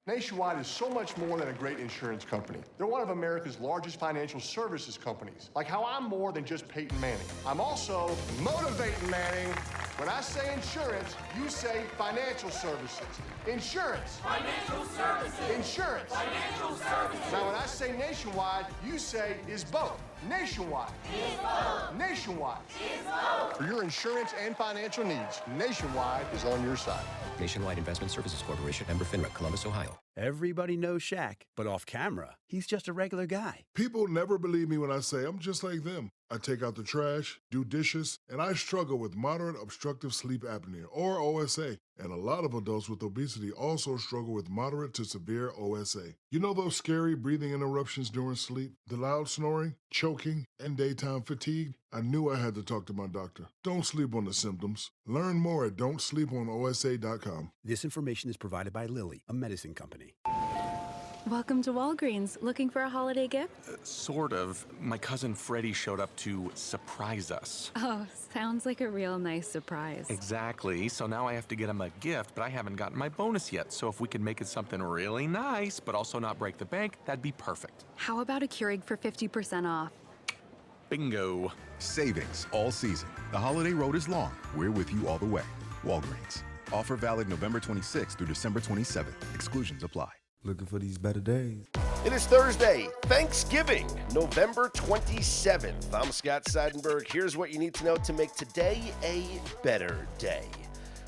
Nationwide is so much more than a great insurance company. They're one of America's largest financial services companies. Like how I'm more than just Peyton Manning. I'm also motivating Manning. When I say insurance, you say financial services. Insurance. Financial services. Insurance. Financial services. Now when I say nationwide, you say is both. Nationwide. Is both. Nationwide. Is both. For your insurance and financial needs, Nationwide is on your side. Nationwide Investment Services Corporation, member FINRA, Columbus, Ohio. Everybody knows Shaq, but off camera, he's just a regular guy. People never believe me when I say I'm just like them. I take out the trash, do dishes, and I struggle with moderate obstructive sleep apnea, or OSA. And a lot of adults with obesity also struggle with moderate to severe OSA. You know those scary breathing interruptions during sleep? The loud snoring, choking, and daytime fatigue? I knew I had to talk to my doctor. Don't sleep on the symptoms. Learn more at don'tsleeponosa.com. This information is provided by Lilly, a medicine company. Welcome to Walgreens. Looking for a holiday gift? Sort of. My cousin Freddie showed up to surprise us. Oh, sounds like a real nice surprise. Exactly. So now I have to get him a gift, but I haven't gotten my bonus yet. So if we could make it something really nice, but also not break the bank, that'd be perfect. How about a Keurig for 50% off? Bingo. Savings all season. The holiday road is long. We're with you all the way. Walgreens. Offer valid November 26th through December 27th. Exclusions apply. Looking for these better days. It is Thursday, Thanksgiving, November 27th. I'm Scott Seidenberg. Here's what you need to know to make today a better day.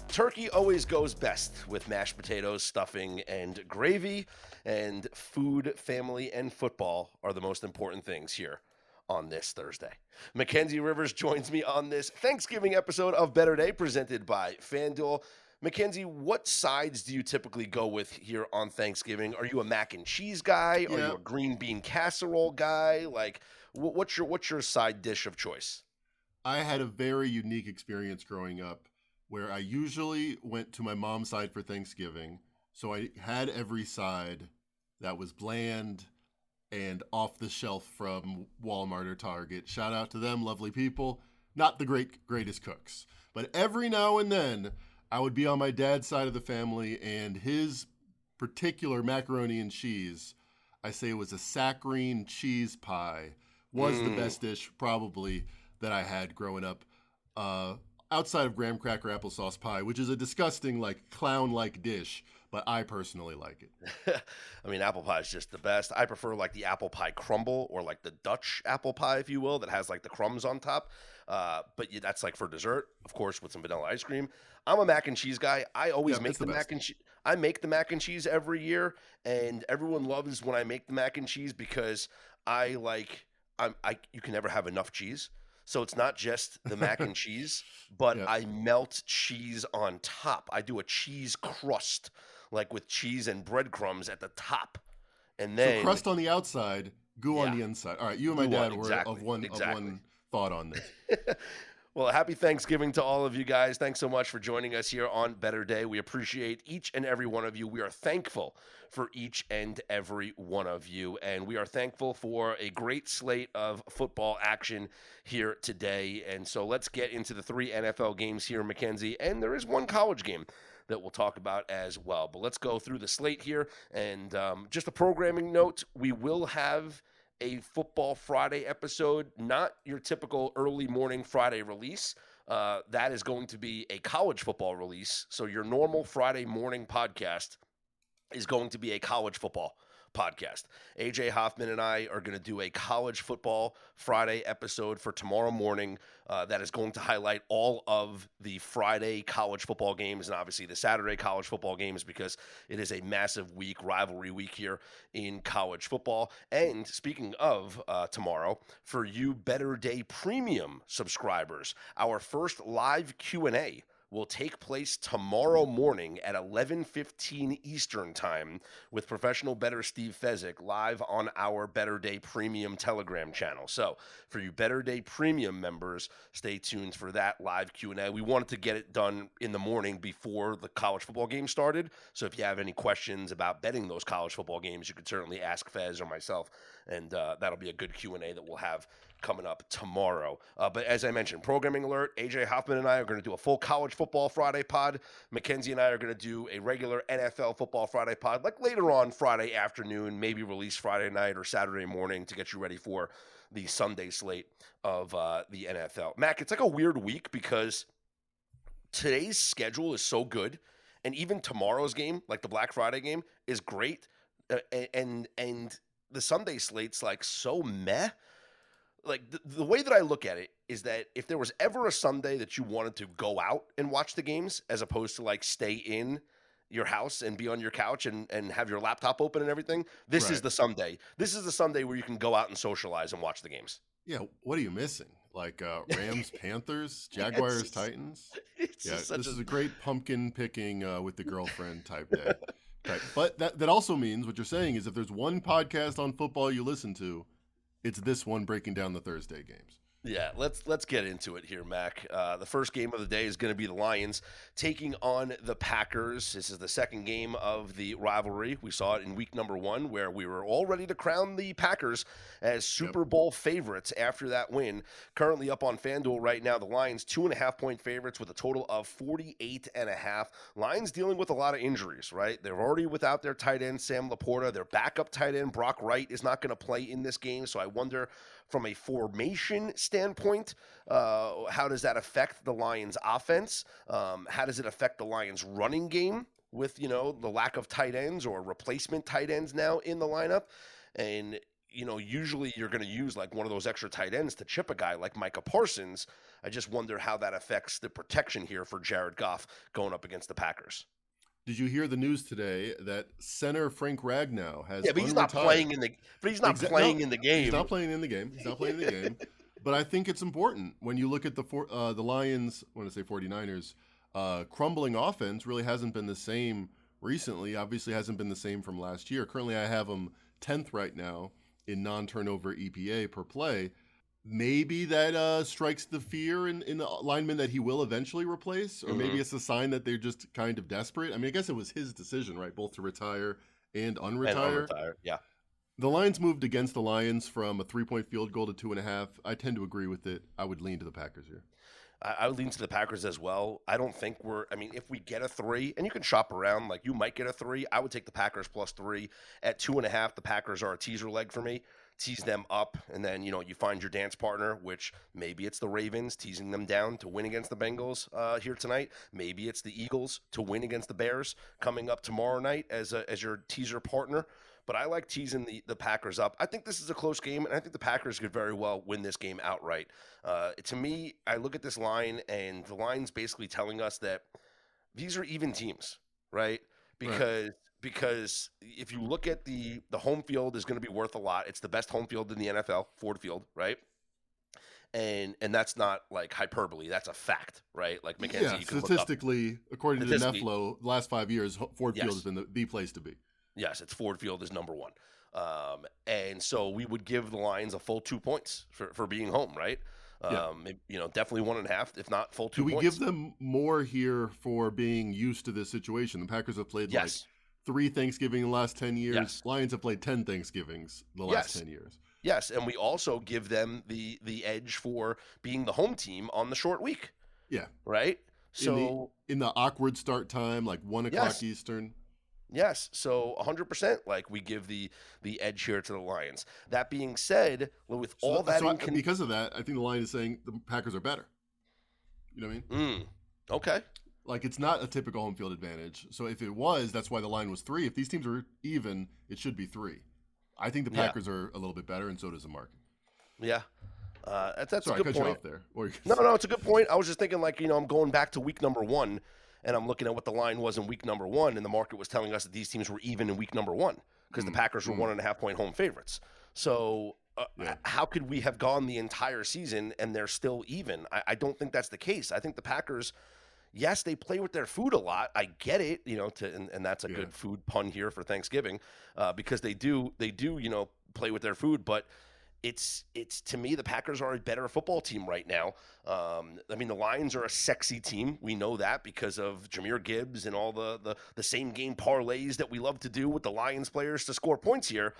Turkey always goes best with mashed potatoes, stuffing, and gravy. And food, family, and football are the most important things here on this Thursday. Mackenzie Rivers joins me on this Thanksgiving episode of Better Day, presented by FanDuel. Mackenzie, what sides do you typically go with here on Thanksgiving? Are you a mac and cheese guy? Yeah. Are you a green bean casserole guy? Like, what's your side dish of choice? I had a very unique experience growing up where I usually went to my mom's side for Thanksgiving. So I had every side that was bland and off the shelf from Walmart or Target. Shout out to them, lovely people. Not the greatest cooks. But every now and then, I would be on my dad's side of the family, and his particular macaroni and cheese, I say it was a saccharine cheese pie, was the best dish probably that I had growing up, outside of graham cracker applesauce pie, which is a disgusting, like, clown-like dish, but I personally like it. I mean, apple pie is just the best. I prefer, like, the apple pie crumble, or, like, the Dutch apple pie, if you will, that has, like, the crumbs on top. But that's, like, for dessert, of course, with some vanilla ice cream. I'm a mac and cheese guy. I always make the mac and cheese. I make the mac and cheese every year, and everyone loves when I make the mac and cheese because you can never have enough cheese. So it's not just the mac and cheese, but I melt cheese on top. I do a cheese crust, like with cheese and breadcrumbs at the top. And then so crust on the outside, goo on the inside. All right, you and my dad were of one thought on this. Well, happy Thanksgiving to all of you guys. Thanks so much for joining us here on Better Day. We appreciate each and every one of you. We are thankful for each and every one of you. And we are thankful for a great slate of football action here today. And so let's get into the 3 NFL games here, Mackenzie. And there is one college game that we'll talk about as well. But let's go through the slate here. And just a programming note, we will have a Football Friday episode, not your typical early morning Friday release. That is going to be a college football release. So your normal Friday morning podcast is going to be a college football podcast. AJ Hoffman and I are going to do a college football Friday episode for tomorrow morning that is going to highlight all of the Friday college football games and obviously the Saturday college football games because it is a massive week, rivalry week here in college football. And speaking of tomorrow, for you Better Day Premium subscribers, our first live Q&A will take place tomorrow morning at 11:15 Eastern Time with professional bettor Steve Fezzik live on our Better Day Premium Telegram channel. So for you Better Day Premium members, stay tuned for that live Q&A. We wanted to get it done in the morning before the college football game started. So if you have any questions about betting those college football games, you could certainly ask Fez or myself, and that'll be a good Q&A that we'll have coming up tomorrow. But as I mentioned, programming alert, AJ Hoffman and I are going to do a full College Football Friday pod. Mackenzie and I are going to do a regular NFL Football Friday pod, like later on Friday afternoon, maybe release Friday night or Saturday morning to get you ready for the Sunday slate of the NFL. Mac, it's like a weird week because today's schedule is so good, and even tomorrow's game, like the Black Friday game, is great, and the Sunday slate's like so meh. Like the way that I look at it is that if there was ever a Sunday that you wanted to go out and watch the games as opposed to like stay in your house and be on your couch and have your laptop open and everything, this is the Sunday. This is the Sunday where you can go out and socialize and watch the games. Yeah, what are you missing? Like Rams, Panthers, Jaguars, Titans? This is a great pumpkin picking with the girlfriend type day. But that also means what you're saying is if there's one podcast on football you listen to, it's this one breaking down the Thursday games. Yeah, let's get into it here, Mac. The first game of the day is going to be the Lions taking on the Packers. This is the second game of the rivalry. We saw it in week number 1 where we were all ready to crown the Packers as Super Bowl favorites after that win. Currently up on FanDuel right now, the Lions 2.5-point favorites with a total of 48.5. Lions dealing with a lot of injuries, right? They're already without their tight end, Sam Laporta. Their backup tight end, Brock Wright, is not going to play in this game, so I wonder from a formation standpoint, how does that affect the Lions offense? How does it affect the Lions running game with, the lack of tight ends or replacement tight ends now in the lineup? And, usually you're going to use like one of those extra tight ends to chip a guy like Micah Parsons. I just wonder how that affects the protection here for Jared Goff going up against the Packers. Did you hear the news today that center Frank Ragnow has? Yeah, but he's not playing in the. But he's not playing in the game. He's not playing in the game. He's not playing in the game. But I think it's important when you look at the Lions. When I say 49ers, crumbling offense really hasn't been the same recently. Obviously, hasn't been the same from last year. Currently, I have them 10th right now in non-turnover EPA per play. Maybe that strikes the fear in the lineman that he will eventually replace, or maybe it's a sign that they're just kind of desperate. I mean, I guess it was his decision, right? Both to retire and unretire. Yeah. The Lions moved against the Lions from a 3-point field goal to 2.5. I tend to agree with it. I would lean to the Packers here. I would lean to the Packers as well. I don't think if we get a 3, and you can shop around, like you might get a 3, I would take the Packers plus 3. At 2.5, the Packers are a teaser leg for me. Tease them up, and then, you find your dance partner, which maybe it's the Ravens teasing them down to win against the Bengals here tonight. Maybe it's the Eagles to win against the Bears coming up tomorrow night as your teaser partner. But I like teasing the Packers up. I think this is a close game, and I think the Packers could very well win this game outright. To me, I look at this line, and the line's basically telling us that these are even teams, right? Because if you look at the home field is going to be worth a lot. It's the best home field in the NFL, Ford Field, right? And that's not like hyperbole. That's a fact, right? Like Mackenzie, you can statistically, according to the NFLO, the last 5 years, Ford Field has been the place to be. Yes, it's Ford Field is number 1. And so we would give the Lions a full 2 points for being home, right? Definitely 1.5, if not full 2 points. Do we give them more here for being used to this situation? The Packers have played like 3 Thanksgiving in the last 10 years. Yes. Lions have played 10 Thanksgivings in the last 10 years. Yes, and we also give them the edge for being the home team on the short week. Yeah. Right? So in the awkward start time, like 1 o'clock Eastern. Yes, so 100%, like we give the edge here to the Lions. That being said, with because of that, I think the line is saying the Packers are better. You know what I mean? Okay. Like it's not a typical home field advantage. So if it was, that's why the line was 3. If these teams are even, it should be 3. I think the Packers are a little bit better, and so does the market. Yeah. That's Sorry, a good I cut point. you off there. No, it's a good point. I was just thinking, like, I'm going back to week number 1, and I'm looking at what the line was in week number 1, and the market was telling us that these teams were even in week number 1 because the Packers were 1.5-point home favorites. So how could we have gone the entire season and they're still even? I don't think that's the case. I think the Packers, yes, they play with their food a lot. I get it, and that's a good food pun here for Thanksgiving because they do, play with their food, but it's to me, the Packers are a better football team right now. The Lions are a sexy team. We know that because of Jahmyr Gibbs and all the same game parlays that we love to do with the Lions players to score points here.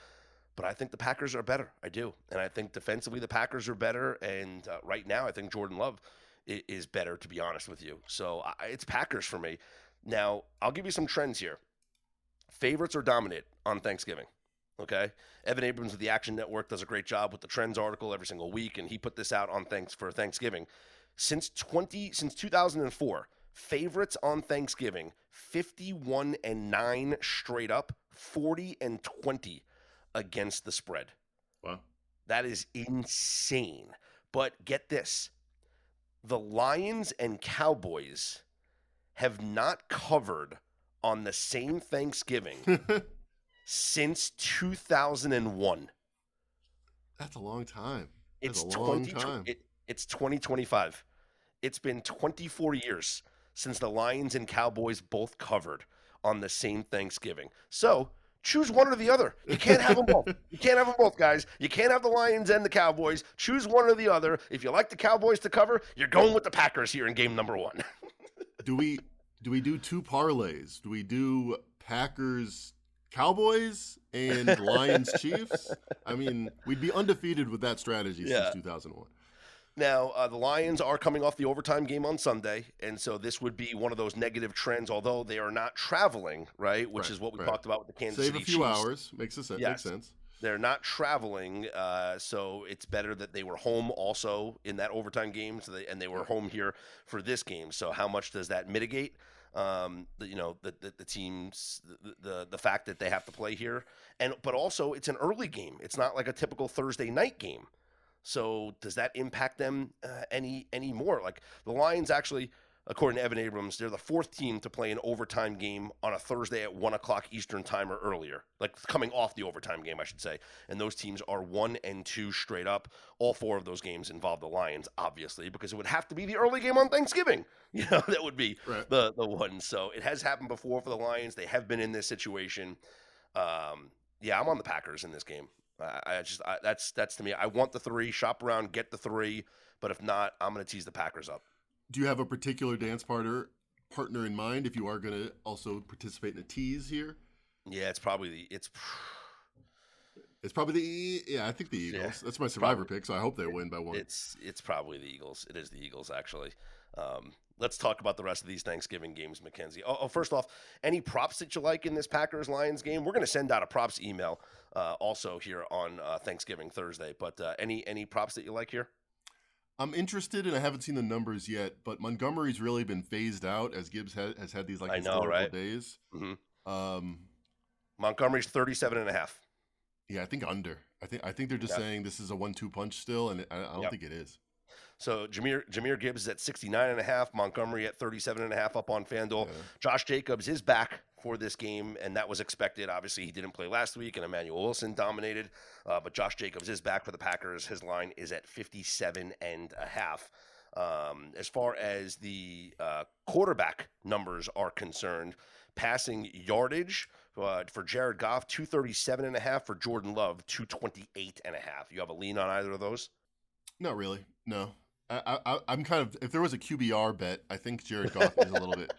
but I think the Packers are better. I do. And I think defensively the Packers are better. And right now I think Jordan Love is better, to be honest with you. So it's Packers for me. Now, I'll give you some trends here. Favorites are dominant on Thanksgiving. Okay? Evan Abrams of the Action Network does a great job with the trends article every single week, and he put this out on for Thanksgiving. Since 2004, favorites on Thanksgiving, 51-9 straight up, 40-20 against the spread. Wow. That is insane. But get this. The Lions and Cowboys have not covered on the same Thanksgiving since 2001. That's a long time. It's a long time. It's 2025. It's been 24 years since the Lions and Cowboys both covered on the same Thanksgiving. So choose one or the other. You can't have them both. You can't have them both, guys. You can't have the Lions and the Cowboys. Choose one or the other. If you like the Cowboys to cover, you're going with the Packers here in game number 1. Do we do 2 parlays? Do we do Packers Cowboys and Lions Chiefs? I mean, we'd be undefeated with that strategy since 2001. Now, the Lions are coming off the overtime game on Sunday, and so this would be one of those negative trends, although they are not traveling, right? Which is what we talked about with the Kansas City Chiefs. Save a few hours. Makes sense. They're not traveling, so it's better that they were home also in that overtime game, and they were home here for this game. So how much does that mitigate? The teams, the fact that they have to play here, but also it's an early game. It's not like a typical Thursday night game. So does that impact them any more? Like the Lions actually, according to Evan Abrams, they're the 4th team to play an overtime game on a Thursday at 1:00 Eastern time or earlier, like coming off the overtime game, I should say. And those teams are 1-2 straight up. All 4 of those games involve the Lions, obviously, because it would have to be the early game on Thanksgiving. That would be the one. So it has happened before for the Lions. They have been in this situation. I'm on the Packers in this game. That's to me. I want the 3. Shop around, get the 3. But if not, I'm going to tease the Packers up. Do you have a particular dance partner in mind if you are going to also participate in a tease here? Yeah, it's probably the I think the Eagles. Yeah, that's my survivor pick, so I hope they win by 1. It's probably the Eagles. It is the Eagles, actually. Let's talk about the rest of these Thanksgiving games, Mackenzie. First off, any props that you like in this Packers-Lions game? We're going to send out a props email also here on Thanksgiving Thursday. But any props that you like here? I'm interested, and I haven't seen the numbers yet, but Montgomery's really been phased out as Gibbs has had these historical days. Mm-hmm. Montgomery's 37.5. Yeah, I think under. I think they're just saying this is a 1-2 punch still, and I don't think it is. So Jahmyr Gibbs is at 69.5, Montgomery at 37.5 up on FanDuel. Yeah. Josh Jacobs is back for this game, and that was expected. Obviously, he didn't play last week, and Emmanuel Wilson dominated. But Josh Jacobs is back for the Packers. His line is at 57.5. As far as the quarterback numbers are concerned, passing yardage for Jared Goff, 237.5. For Jordan Love, 228.5. You have a lean on either of those? Not really. No. I'm kind of, if there was a QBR bet, I think Jared Goff is a little bit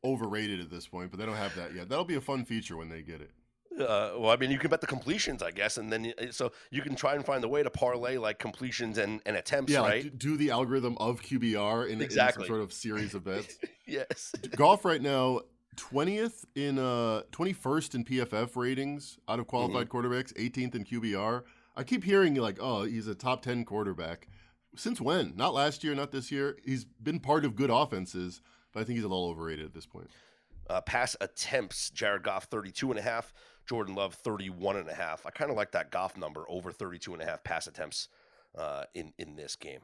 overrated at this point, but they don't have that yet. That'll be a fun feature when they get it. You can bet the completions, I guess, and then so you can try and find a way to parlay like completions and attempts, right? Like do the algorithm of QBR in some sort of series of bets. Yes. Goff right now, 21st in PFF ratings out of qualified quarterbacks, 18th in QBR. I keep hearing he's a top 10 quarterback. Since when? Not last year, not this year. He's been part of good offenses, but I think he's a little overrated at this point. Pass attempts, Jared Goff 32.5, Jordan Love 31.5. I kind of like that Goff number over 32.5 pass attempts in this game.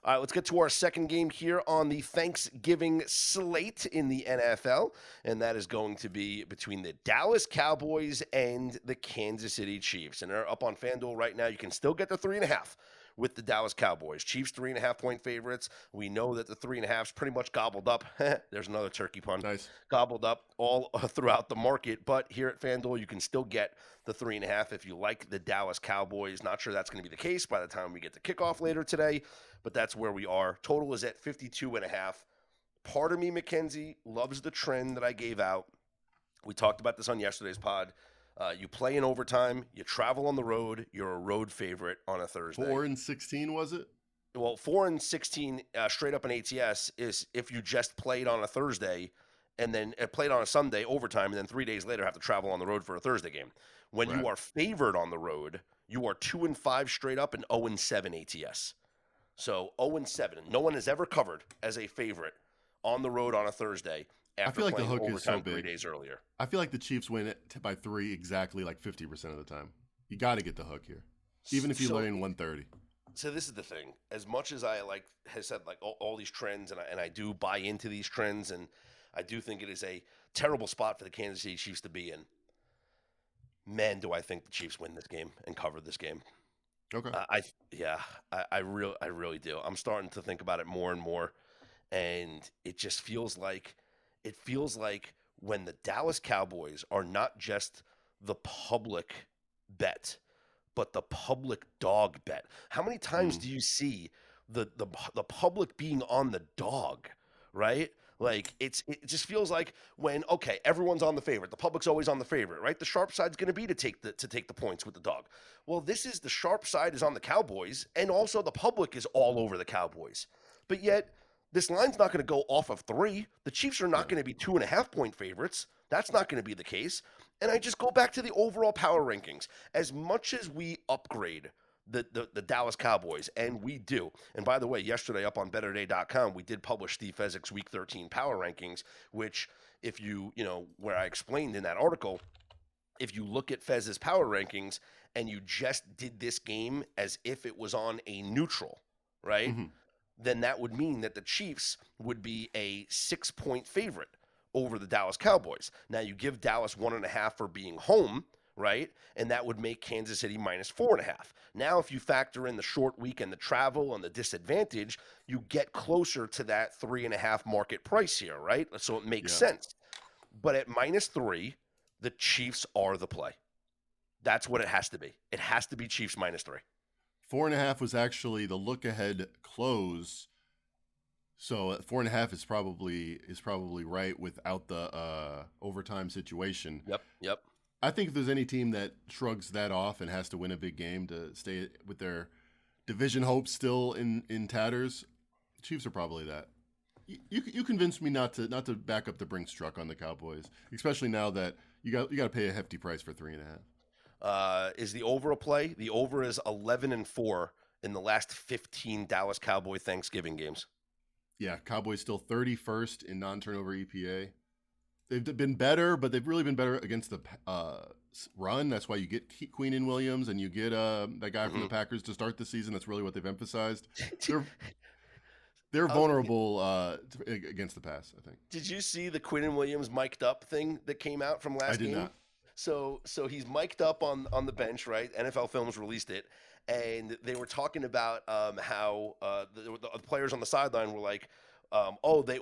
All right, let's get to our second game here on the Thanksgiving slate in the NFL, and that is going to be between the Dallas Cowboys and the Kansas City Chiefs. And they're up on FanDuel right now. You can still get the 3.5 with the Dallas Cowboys. Chiefs 3.5-point favorites. We know that the 3.5 is pretty much gobbled up. There's another turkey pun. Nice. Gobbled up all throughout the market. But here at FanDuel, you can still get the 3.5 if you like the Dallas Cowboys. Not sure that's going to be the case by the time we get to kickoff later today, but that's where we are. Total is at 52.5. Part of me, Mackenzie, loves the trend that I gave out. We talked about this on yesterday's pod. You play in overtime. You travel on the road. You're a road favorite on a Thursday. 4-16 was it? Well, 4-16 straight up in ATS is if you just played on a Thursday and then played on a Sunday overtime, and then 3 days later have to travel on the road for a Thursday game. When you are favored on the road, you are 2-5 straight up and 0-7 ATS. So 0-7. No one has ever covered as a favorite on the road on a Thursday after I feel like the playing hook is so overtime 3 big. days earlier. I feel like the Chiefs win it by 3 exactly like 50% of the time. You got to get the hook here, even if you lay in 130. So this is the thing. As much as I has said all these trends, and I do buy into these trends, and I do think it is a terrible spot for the Kansas City Chiefs to be in. Man, do I think the Chiefs win this game and cover this game. Okay. I really do. I'm starting to think about it more and more, and it just feels like when the Dallas Cowboys are not just the public bet, but the public dog bet. How many times do you see the public being on the dog, right? Like it just feels like when everyone's on the favorite, the public's always on the favorite, right? The sharp side's going to be to take the points with the dog. Well, this is the sharp side is on the Cowboys, and also the public is all over the Cowboys. But yet this line's not going to go off of 3. The Chiefs are not going to be 2.5 point favorites. That's not going to be the case. And I just go back to the overall power rankings. As much as we upgrade the Dallas Cowboys, and we do. And by the way, yesterday up on BetterDay.com, we did publish Steve Fezzik's Week 13 power rankings, which if where I explained in that article, if you look at Fez's power rankings and you just did this game as if it was on a neutral, right? Mm-hmm. Then that would mean that the Chiefs would be a 6-point favorite over the Dallas Cowboys. Now you give Dallas 1.5 for being home, right? And that would make Kansas City minus 4.5. Now, if you factor in the short week and the travel and the disadvantage, you get closer to that 3.5 market price here, right? So it makes sense. But at minus 3, the Chiefs are the play. That's what it has to be. It has to be Chiefs minus 3. 4.5 was actually the look ahead close. So 4.5 is probably right without the overtime situation. Yep. I think if there's any team that shrugs that off and has to win a big game to stay with their division hopes still in tatters, Chiefs are probably that. You convinced me not to back up the Brinks truck on the Cowboys, especially now that you got to pay a hefty price for 3.5. Is the over a play? The over is 11-4 in the last 15 Dallas Cowboy Thanksgiving games. Yeah, Cowboys still 31st in non-turnover EPA. They've been better, but they've really been better against the run. That's why you get Queenan Williams and you get that guy from the Packers to start the season. That's really what they've emphasized. They're vulnerable against the pass, I think. Did you see the Queenan Williams mic'd up thing that came out from last game? I did not. So he's mic'd up on the bench, right? NFL Films released it, and they were talking about how the players on the sideline were like,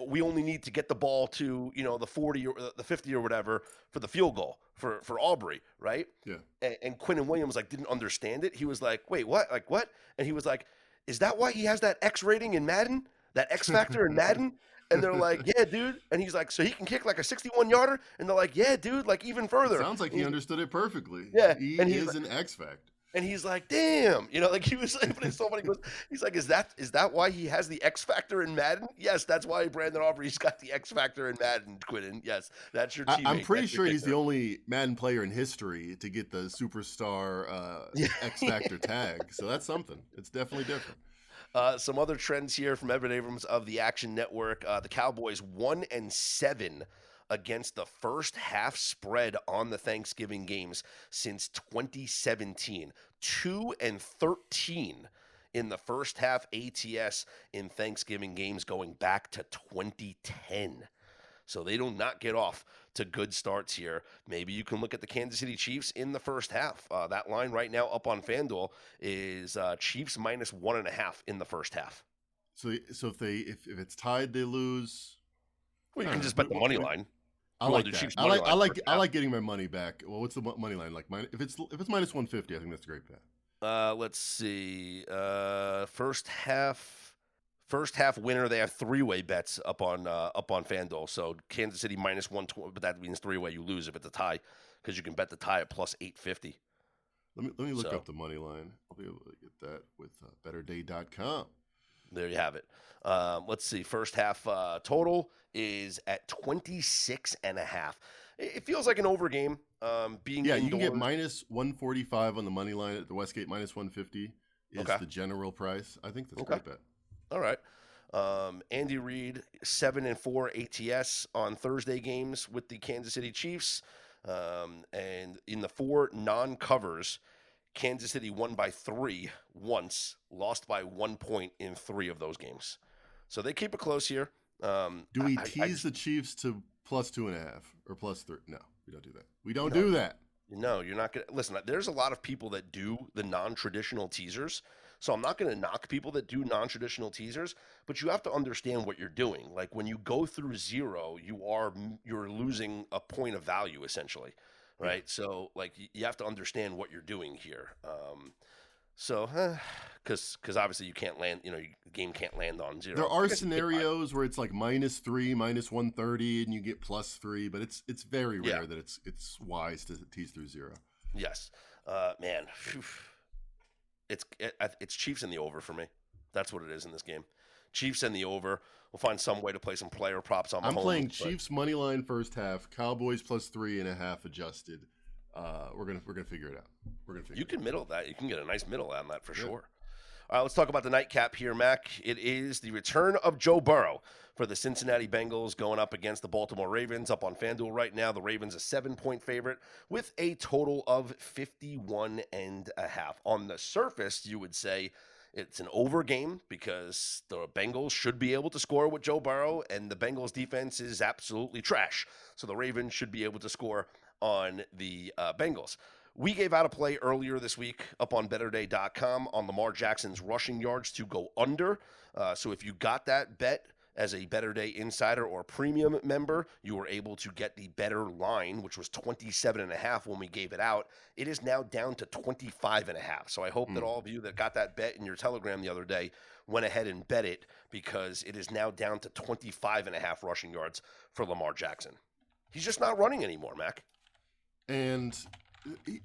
we only need to get the ball to the 40 or the 50 or whatever for the field goal for Aubrey, right? Yeah. And Queenan Williams didn't understand it. He was like, "Wait, what? Like what?" And he was like, "Is that why he has that X rating in Madden? That X factor in Madden?" And they're like, "Yeah, dude." And he's like, "So he can kick like a 61-yarder?" And they're like, "Yeah, dude, like even further." Sounds like he understood it perfectly. Yeah, he is an X factor. And he's like, "Damn," he was like, but it's so funny. He's like, "Is that why he has the X factor in Madden?" Yes, that's why Brandon Aubrey's got the X factor in Madden. Quinton, yes, that's your teammate. I'm pretty sure he's the only Madden player in history to get the superstar X factor tag. So that's something. It's definitely different. Some other trends here from Evan Abrams of the Action Network. The Cowboys 1-7 against the first half spread on the Thanksgiving games since 2017. 2-13 in the first half ATS in Thanksgiving games going back to 2010. So they do not get off to good starts here. Maybe you can look at the Kansas City Chiefs in the first half. That line right now up on FanDuel is Chiefs minus 1.5 in the first half. So if it's tied, they lose. Well, you can just bet the money line. I like that. I like getting my money back. Well, what's the money line like? If it's minus 150, I think that's a great bet. Let's see. First half winner. They have 3-way bets up on FanDuel. So Kansas City minus 120, but that means 3-way. You lose if it's a tie, because you can bet the tie at plus 850. Let me look up the money line. I'll be able to get that with betterday.com. There you have it. Let's see. First half total is at 26.5. It feels like an over game. Being you can get indoors. minus 145 on the money line at the Westgate. Minus 150 is Okay. the general price. I think that's Okay. a great bet. All right. Andy Reid 7-4 ATS on Thursday games with the Kansas City Chiefs. And in the 4 non-covers, Kansas City won by 3 once, lost by 1 point in 3 of those games. So they keep it close here. Do we tease the Chiefs to plus 2.5 or plus 3? No, we don't do that. We don't do that. No, you're not going to. Listen, there's a lot of people that do the non-traditional teasers. So I'm not going to knock people that do non-traditional teasers, but you have to understand what you're doing. Like when you go through 0, you're losing a point of value essentially, right? Yeah. So like you have to understand what you're doing here. Because obviously you can't land, the game can't land on 0. There are scenarios where it's like minus 3, minus 130, and you get plus 3, but it's very rare that it's wise to tease through 0. Yes, man. Whew. It's Chiefs in the over for me. That's what it is in this game. Chiefs in the over. We'll find some way to play some player props on Mahomes. I'm playing Chiefs money line first half, Cowboys plus 3.5 adjusted. We're gonna figure it out. You can middle that. You can get a nice middle on that for sure. All right, let's talk about the nightcap here, Mac. It is the return of Joe Burrow for the Cincinnati Bengals going up against the Baltimore Ravens. Up on FanDuel right now, the Ravens a 7-point favorite with a total of 51.5. On the surface, you would say it's an over game because the Bengals should be able to score with Joe Burrow, and the Bengals defense is absolutely trash. So the Ravens should be able to score on the Bengals. We gave out a play earlier this week up on betterday.com on Lamar Jackson's rushing yards to go under. So if you got that bet as a Better Day Insider or premium member, you were able to get the better line, which was 27.5 when we gave it out. It is now down to 25.5. So I hope that all of you that got that bet in your Telegram the other day went ahead and bet it, because it is now down to 25.5 rushing yards for Lamar Jackson. He's just not running anymore, Mac. And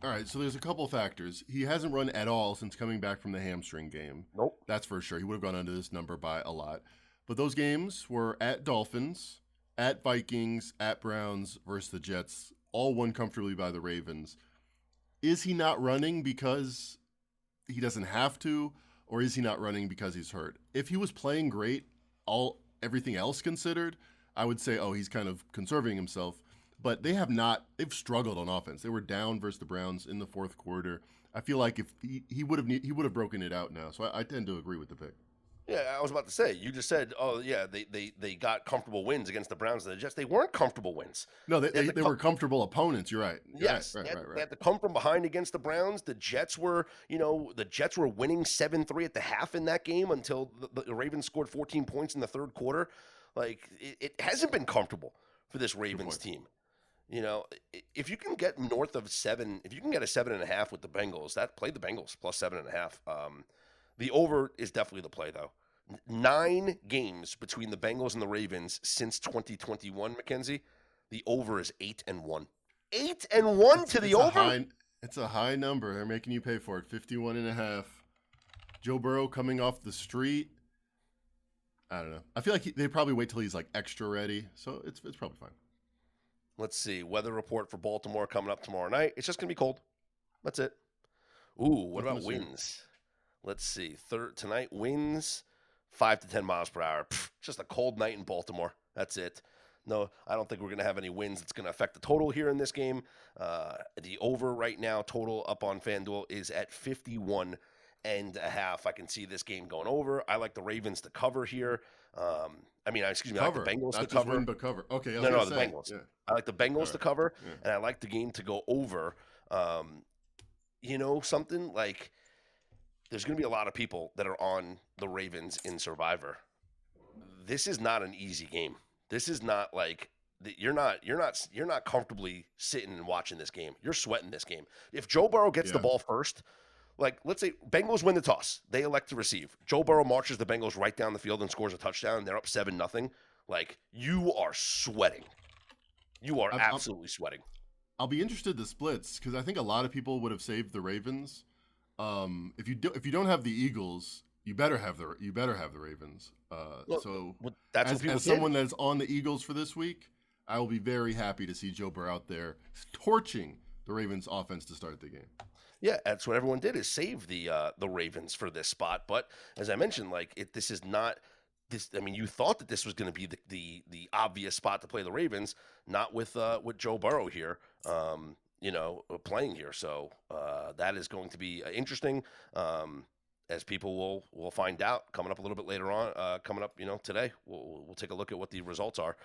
all right, so there's a couple factors. He hasn't run at all since coming back from the hamstring game. Nope. That's for sure. He would have gone under this number by a lot. But those games were at Dolphins, at Vikings, at Browns versus the Jets, all won comfortably by the Ravens. Is he not running because he doesn't have to, or is he not running because he's hurt? If he was playing great, everything else considered, I would say, he's kind of conserving himself. But they've struggled on offense. They were down versus the Browns in the fourth quarter. I feel like if he would have broken it out now. So I tend to agree with the pick. Yeah, I was about to say, you just said, they got comfortable wins against the Browns and the Jets. They weren't comfortable wins. No, they were comfortable opponents. You're right. Yes, Right. They had to come from behind against the Browns. The Jets were winning 7-3 at the half in that game until the Ravens scored 14 points in the third quarter. Like, it hasn't been comfortable for this Ravens team. If you can get north of 7, if you can get a 7.5 with the Bengals, play the Bengals plus 7.5. The over is definitely the play, though. 9 games between the Bengals and the Ravens since 2021, Mackenzie. The over is 8-1. 8-1 to the over. It's a high number. They're making you pay for it. 51.5. Joe Burrow coming off the street. I don't know. I feel like they probably wait till he's like extra ready, so it's probably fine. Let's see. Weather report for Baltimore coming up tomorrow night. It's just going to be cold. That's it. Ooh, what about winds? Let's see. Tonight, winds 5 to 10 miles per hour. Just a cold night in Baltimore. That's it. No, I don't think we're going to have any winds that's going to affect the total here in this game. The over right now, total up on FanDuel, is at 51.5. I can see this game going over. I like the Ravens to cover here. I like the Bengals to cover. Win, but cover. Okay, the Bengals. Yeah. I like the Bengals to cover, and I like the game to go over. Something like there's going to be a lot of people that are on the Ravens in Survivor. This is not an easy game. This is not like you're not comfortably sitting and watching this game. You're sweating this game. If Joe Burrow gets the ball first, like let's say Bengals win the toss, they elect to receive. Joe Burrow marches the Bengals right down the field and scores a touchdown, and they're up 7-0. Like you are sweating. You are absolutely sweating. I'll be interested the splits because I think a lot of people would have saved the Ravens. If you don't have the Eagles, you better have the Ravens. That's what people as someone that's on the Eagles for this week, I will be very happy to see Joe Burrow out there torching the Ravens offense to start the game. Yeah, that's what everyone did, is save the Ravens for this spot. But as I mentioned, this is not this. I mean, you thought that this was going to be the obvious spot to play the Ravens, not with Joe Burrow here, playing here. So that is going to be interesting. As people will find out coming up a little bit later on, coming up, today, we'll take a look at what the results are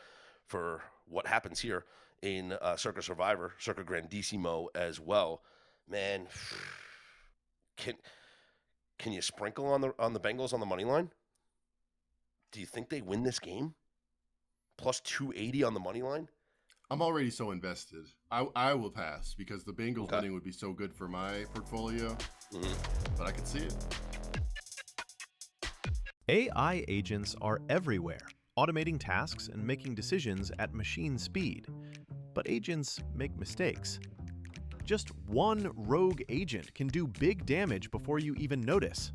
for what happens here in Circa Survivor, Circa Grandissimo as well. Man, can you sprinkle on the Bengals on the money line? Do you think they win this game? Plus 280 on the money line? I'm already so invested. I will pass because the Bengals winning would be so good for my portfolio. But I could see it. AI agents are everywhere, automating tasks and making decisions at machine speed. But agents make mistakes. Just one rogue agent can do big damage before you even notice.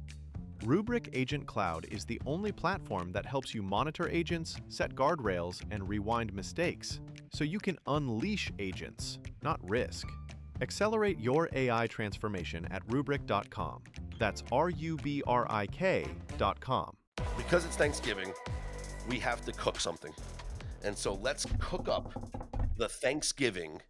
Rubrik Agent Cloud is the only platform that helps you monitor agents, set guardrails, and rewind mistakes, so you can unleash agents, not risk. Accelerate your AI transformation at Rubrik.com. That's RUBRIK.com. Because it's Thanksgiving, we have to cook something. And so let's cook up the Thanksgiving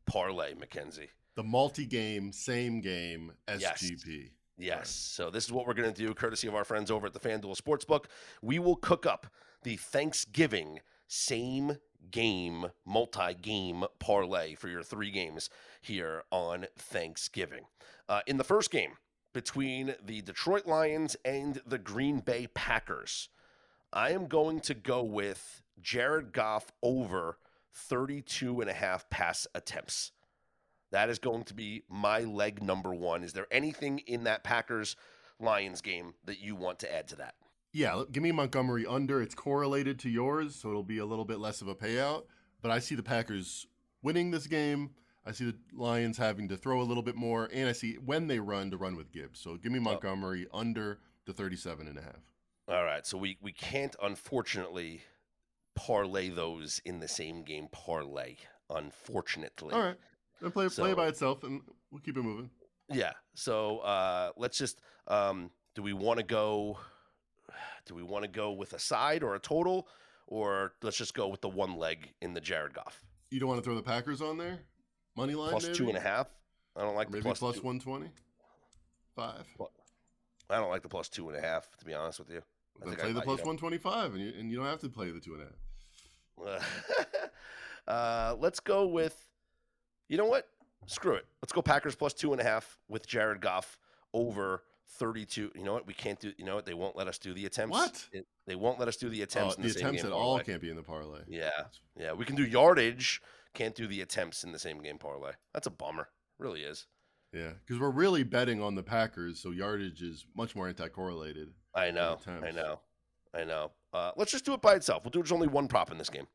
parlay, Mackenzie. The multi-game, same game SGP. Yes. So this is what we're going to do, courtesy of our friends over at the FanDuel Sportsbook. We will cook up the Thanksgiving same game, multi-game parlay for your 3 games here on Thanksgiving. In the first game between the Detroit Lions and the Green Bay Packers, I am going to go with Jared Goff over 32.5 pass attempts. That is going to be my leg number 1. Is there anything in that Packers-Lions game that you want to add to that? Yeah, give me Montgomery under. It's correlated to yours, so it'll be a little bit less of a payout. But I see the Packers winning this game. I see the Lions having to throw a little bit more, and I see when they run to run with Gibbs. So give me Montgomery under the 37.5. All right, so we can't, unfortunately, parlay those in the same game parlay, unfortunately. All right. Then play it by itself, and we'll keep it moving. Yeah. So let's just do we want to go with a side or a total, or let's just go with the one leg in the Jared Goff? You don't want to throw the Packers on there? Money line plus maybe? 2.5. I don't like or maybe the plus 120. 5. I don't like the plus 2.5. To be honest with you, then play the plus 125, and you don't have to play the 2.5. Let's go with. You know what? Screw it. Let's go Packers plus 2.5 with Jared Goff over 32. You know what? We can't do. You know what? They won't let us do the attempts. What? They won't let us do the attempts. In the same attempts game at all can't be in the parlay. Yeah. We can do yardage. Can't do the attempts in the same game parlay. That's a bummer. Really is. Yeah, because we're really betting on the Packers, so yardage is much more anti-correlated. I know. Let's just do it by itself. We'll do just only one prop in this game.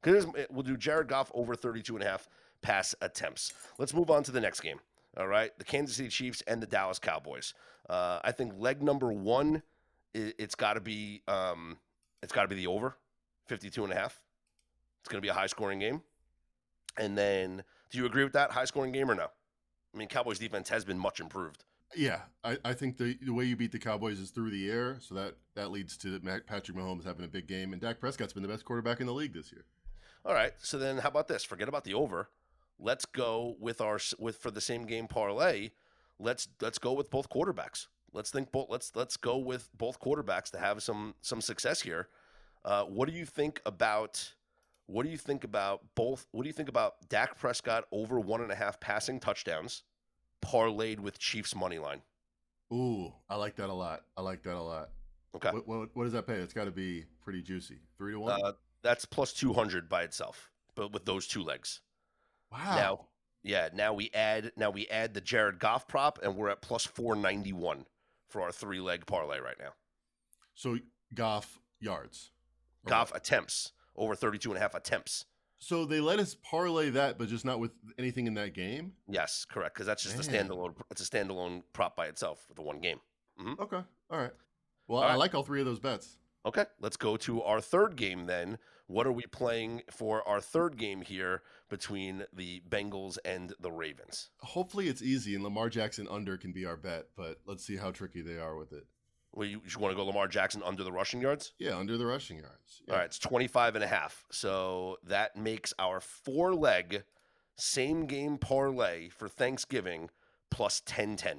We'll do Jared Goff over 32.5 pass attempts. Let's move on to the next game. All right, the Kansas City Chiefs and the Dallas Cowboys. I think leg number 1, it's got to be the over 52.5. It's going to be a high-scoring game. And then, do you agree with that high-scoring game or no? I mean, Cowboys defense has been much improved. Yeah, I think the way you beat the Cowboys is through the air, so that leads to Patrick Mahomes having a big game, and Dak Prescott's been the best quarterback in the league this year. All right, so then how about this? Forget about the over. Let's go with for the same game parlay. Let's go with both quarterbacks. Let's go with both quarterbacks to have some success here. What do you think about both? What do you think about Dak Prescott over 1.5 passing touchdowns, parlayed with Chiefs money line? Ooh, I like that a lot. Okay. What does that pay? It's got to be pretty juicy. 3-1. That's plus 200 by itself, but with those 2 legs. Wow. Now we add the Jared Goff prop, and we're at plus 491 for our 3-leg parlay right now. So Goff yards. Goff attempts over 32.5 attempts. So they let us parlay that, but just not with anything in that game? Yes, correct. Because that's just a Man. standalone. It's a standalone prop by itself for the one game. Okay. All right. Well, All I right. like all three of those bets. Okay, let's go to our third game then. What are we playing for our third game here between the Bengals and the Ravens? Hopefully it's easy and Lamar Jackson under can be our bet, but let's see how tricky they are with it. Well, you want to go Lamar Jackson under the rushing yards? Yeah, under the rushing yards. Yeah. All right, it's 25.5. So that makes our 4-leg same game parlay for Thanksgiving plus 10-10.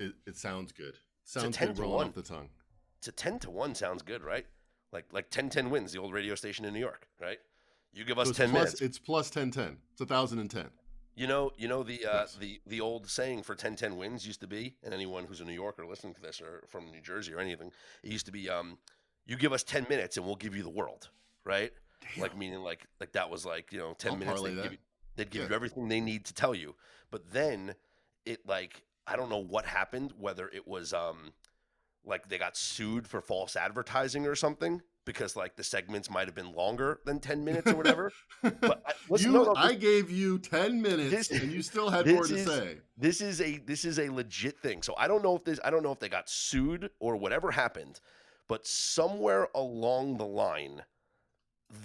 It sounds good. a Sounds 10 good to rolling 1. off the tongue. It's a 10-1 sounds good, right? Like 10-10 wins, the old radio station in New York, right? You give us So it's 10 plus- minutes. It's plus 10-10. It's 1,010. You know the Yes. the old saying for 10-10 wins used to be, and anyone who's a New Yorker listening to this or from New Jersey or anything, it used to be you give us 10 minutes and we'll give you the world, right? Like meaning like that was like, 10 I'll minutes parlay that. they'd give Yeah. you everything they need to tell you. But then it like I don't know what happened, whether it was like they got sued for false advertising or something because like the segments might have been longer than 10 minutes or whatever. But I gave you 10 minutes and you still had more to say. This is a legit thing. So I don't know if they got sued or whatever happened, but somewhere along the line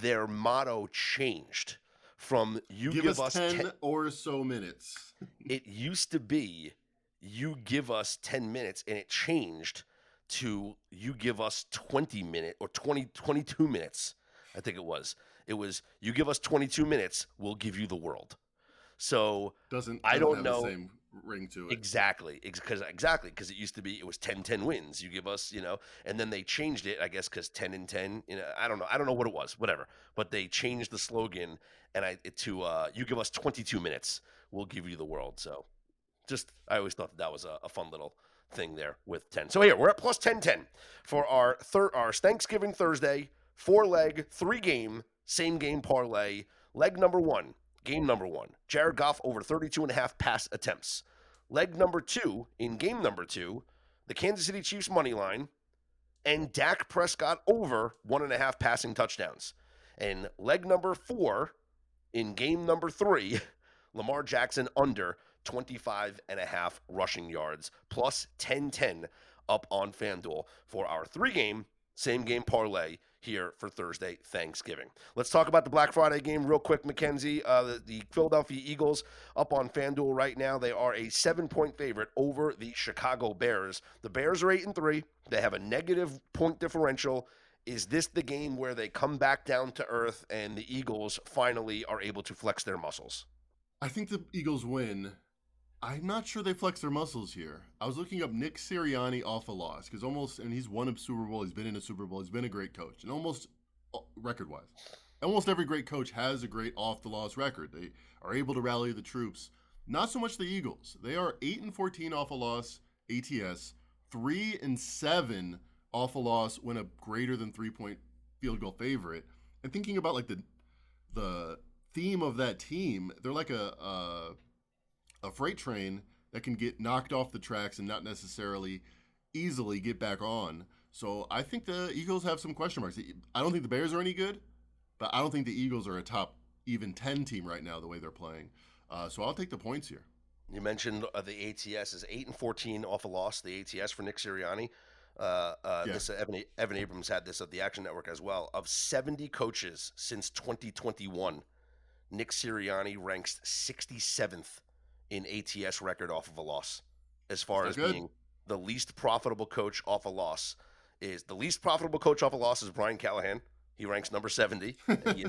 their motto changed from you give us 10 or so minutes. It used to be you give us 10 minutes and it changed to you give us 20 minutes or 22 minutes. I think it was you give us 22 minutes, we'll give you the world. So I don't have know the same ring to it. exactly because it used to be it was 10-10 wins. You give us, and then they changed it, I guess, because 10 and 10. I don't know what it was, whatever. But they changed the slogan to you give us 22 minutes, we'll give you the world. So I always thought that was a fun little thing there with 10. So here we're at plus 10-10 for our Thanksgiving Thursday 4-leg 3-game same game parlay. Leg number 1, game number 1, Jared Goff over 32.5 pass attempts. Leg number 2 in game number 2, the Kansas City Chiefs money line and Dak Prescott over 1.5 passing touchdowns. And leg number 4 in game number 3, Lamar Jackson under 25.5 rushing yards, plus 10-10 up on FanDuel for our 3-game, same game parlay here for Thursday, Thanksgiving. Let's talk about the Black Friday game real quick, Mackenzie. The Philadelphia Eagles up on FanDuel right now. They are a 7-point favorite over the Chicago Bears. The Bears are 8-3. They have a negative point differential. Is this the game where they come back down to earth and the Eagles finally are able to flex their muscles? I think the Eagles win. I'm not sure they flex their muscles here. I was looking up Nick Sirianni off a loss because he's won a Super Bowl. He's been in a Super Bowl. He's been a great coach, and almost record-wise, almost every great coach has a great off-the-loss record. They are able to rally the troops. Not so much the Eagles. They are 8-14 off a loss ATS, 3-7 off a loss when a greater than 3-point field goal favorite. And thinking about like the theme of that team, they're like a freight train that can get knocked off the tracks and not necessarily easily get back on. So I think the Eagles have some question marks. I don't think the Bears are any good, but I don't think the Eagles are a top even 10 team right now the way they're playing. So I'll take the points here. You mentioned the ATS is 8-14 off a loss, the ATS for Nick Sirianni. This Evan Abrams had this at the Action Network as well. Of 70 coaches since 2021, Nick Sirianni ranks 67th in ATS record off of a loss. As far as being the least profitable coach off a loss is Brian Callahan. He ranks number 70. And he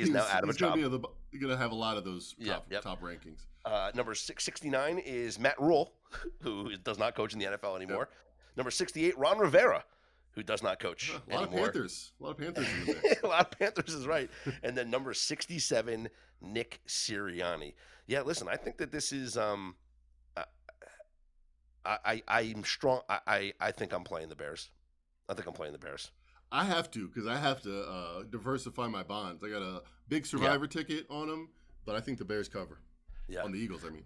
is now out of a job. He's going to have a lot of those top rankings. Number 69 is Matt Rule, who does not coach in the NFL anymore. Yep. Number 68, Ron Rivera, who does not coach anymore. A lot of Panthers in the mix. A lot of Panthers is right. And then number 67, Nick Sirianni. Yeah, listen, I think that this is I'm strong. I think I'm playing the Bears. I have to because I have to diversify my bonds. I got a big survivor ticket on them, but I think the Bears cover. Yeah. On the Eagles, I mean.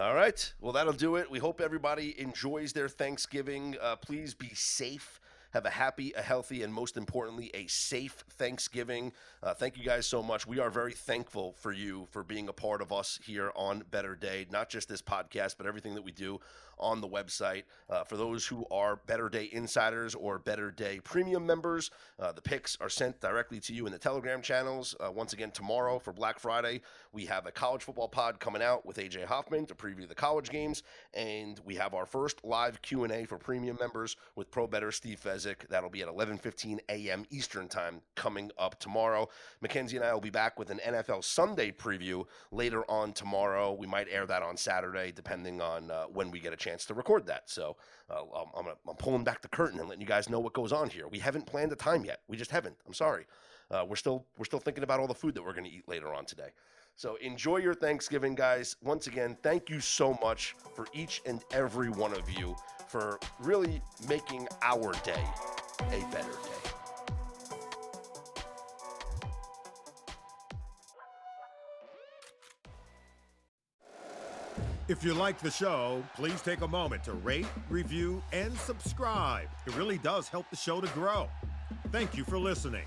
All right. Well, that'll do it. We hope everybody enjoys their Thanksgiving. Please be safe. Have a happy, a healthy, and most importantly, a safe Thanksgiving. Thank you guys so much. We are very thankful for you for being a part of us here on Better Day, not just this podcast, but everything that we do on the website. For those who are Better Day Insiders or Better Day Premium members, the picks are sent directly to you in the Telegram channels. Once again, tomorrow for Black Friday, we have a college football pod coming out with AJ Hoffman to preview the college games, and we have our first live Q&A for premium members with Pro Better Steve Fezzik. That'll be at 11:15 a.m. Eastern Time coming up tomorrow. Mackenzie and I will be back with an NFL Sunday preview later on tomorrow. We might air that on Saturday, depending on when we get a chance to record that. So I'm pulling back the curtain and letting you guys know what goes on here. We haven't planned a time yet. We just haven't. I'm sorry. We're still thinking about all the food that we're going to eat later on today. So enjoy your Thanksgiving, guys. Once again, thank you so much for each and every one of you for really making our day a better day. If you like the show, please take a moment to rate, review, and subscribe. It really does help the show to grow. Thank you for listening.